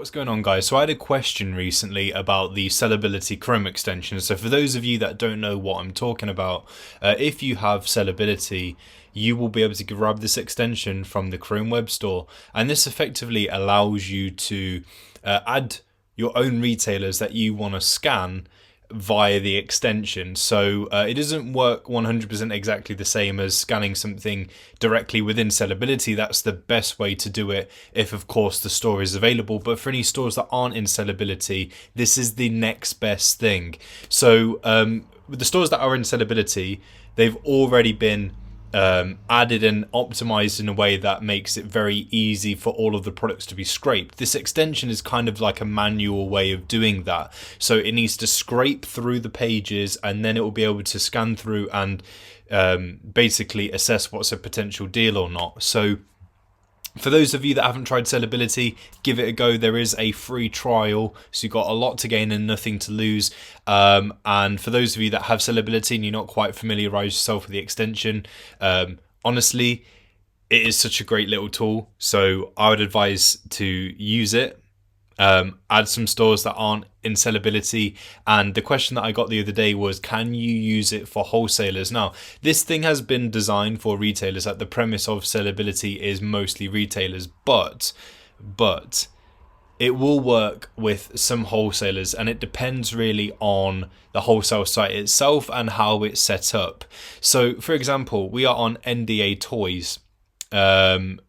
What's going on, guys? So I had a question recently about the Sellerbility Chrome extension. So for those of you that don't know what I'm talking about, if you have Sellerbility, you will be able to grab this extension from the Chrome Web Store, and this effectively allows you to add your own retailers that you want to scan via the extension. So it doesn't work 100% exactly the same as scanning something directly within Sellerbility. That's the best way to do it if, of course, the store is available. But for any stores that aren't in Sellerbility, this is the next best thing. So with the stores that are in Sellerbility, they've already been added and optimized in a way that makes it very easy for all of the products to be scraped. This extension is kind of like a manual way of doing that. So it needs to scrape through the pages, and then it will be able to scan through and basically assess what's a potential deal or not. So for those of you that haven't tried Sellerbility, give it a go. There is a free trial, so you've got a lot to gain and nothing to lose. And for those of you that have Sellerbility and you're not quite familiarized yourself with the extension, honestly, it is such a great little tool. So I would advise to use it. Add some stores that aren't in Sellerbility. And the question that I got the other day was, can you use it for wholesalers? Now, this thing has been designed for retailers. Like, the premise of Sellerbility is mostly retailers, but it will work with some wholesalers, and it depends really on the wholesale site itself and how it's set up. So for example, we are on NDA Toys, and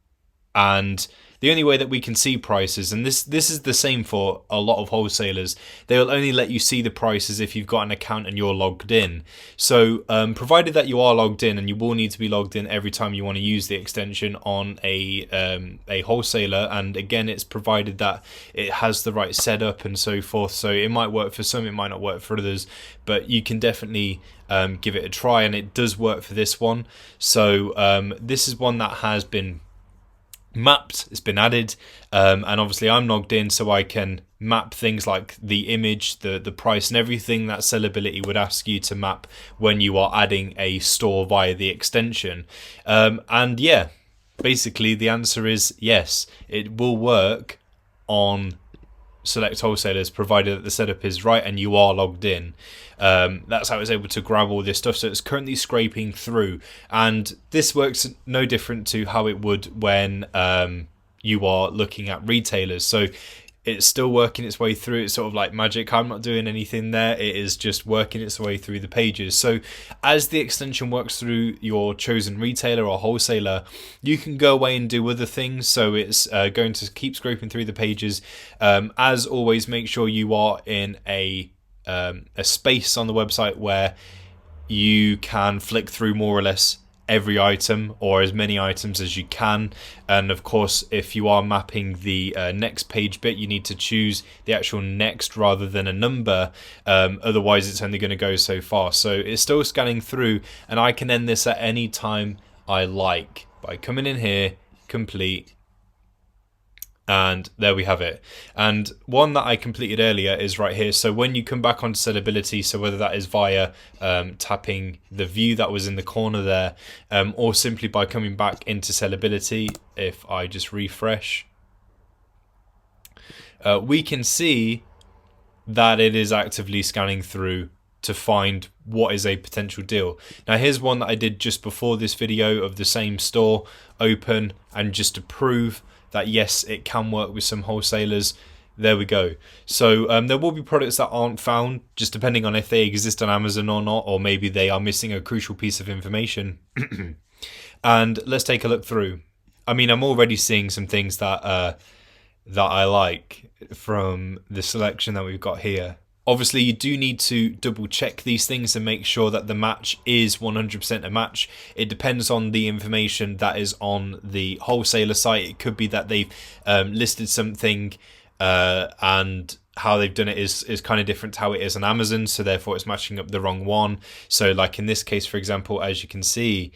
the only way that we can see prices, and this is the same for a lot of wholesalers, they will only let you see the prices if you've got an account and you're logged in. So provided that you are logged in, and you will need to be logged in every time you want to use the extension on a wholesaler, and again, it's provided that it has the right setup and so forth. So it might work for some, it might not work for others, but you can definitely give it a try, and it does work for this one. So this is one that has been mapped, it's been added, and obviously I'm logged in, so I can map things like the image, the price, and everything that Sellerbility would ask you to map when you are adding a store via the extension. And yeah, basically the answer is yes, it will work on select wholesalers provided that the setup is right and you are logged in. That's how it's able to grab all this stuff. So it's currently scraping through, and this works no different to how it would when you are looking at retailers. So it's still working its way through. It's sort of like magic. I'm not doing anything there. It is just working its way through the pages. So as the extension works through your chosen retailer or wholesaler, you can go away and do other things. So it's going to keep scraping through the pages. As always, make sure you are in a space on the website where you can flick through more or less every item, or as many items as you can. And of course, if you are mapping the next page bit, you need to choose the actual next rather than a number, otherwise it's only going to go so far. So it's still scanning through, and I can end this at any time I like by coming in here, complete, and there we have it. And one that I completed earlier is right here. So when you come back onto Sellerbility, so whether that is via tapping the view that was in the corner there, or simply by coming back into Sellerbility, if I just refresh, we can see that it is actively scanning through to find what is a potential deal. Now here's one that I did just before this video of the same store open, and just to prove that yes, it can work with some wholesalers. There we go. So there will be products that aren't found, just depending on if they exist on Amazon or not, or maybe they are missing a crucial piece of information. And let's take a look through. I mean, I'm already seeing some things that I like from the selection that we've got here. Obviously, you do need to double check these things and make sure that the match is 100% a match. It depends on the information that is on the wholesaler site. It could be that they've listed something and how they've done it is kind of different to how it is on Amazon, so therefore it's matching up the wrong one. So like in this case, for example, as you can see,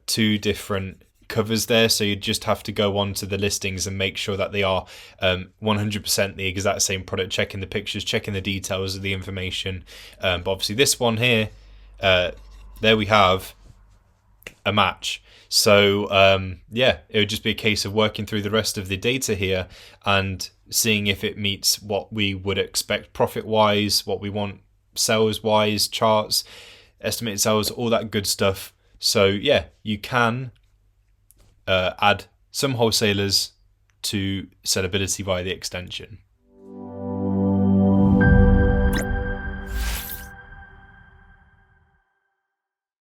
two different covers there, so you just have to go on to the listings and make sure that they are 100% the exact same product, checking the pictures, checking the details of the information. But obviously this one here, there we have a match. So yeah, it would just be a case of working through the rest of the data here and seeing if it meets what we would expect profit wise, what we want sales wise, charts, estimated sales, all that good stuff. So yeah, you can add some wholesalers to Sellability via the extension.